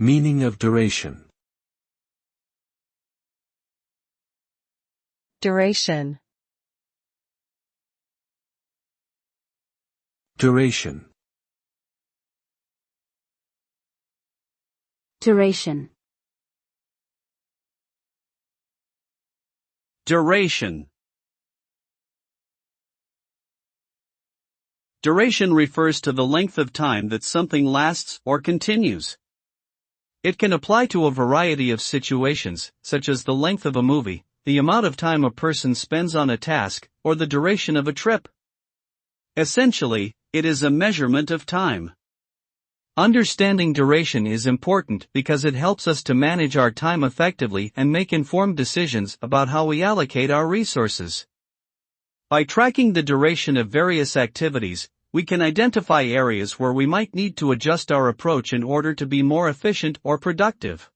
Meaning of duration. Duration. Duration. Duration. Duration. Duration refers to the length of time that something lasts or continues. It can apply to a variety of situations, such as the length of a movie, the amount of time a person spends on a task, or the duration of a trip. Essentially, it is a measurement of time. Understanding duration is important because it helps us to manage our time effectively and make informed decisions about how we allocate our resources. By tracking the duration of various activities, we can identify areas where we might need to adjust our approach in order to be more efficient or productive.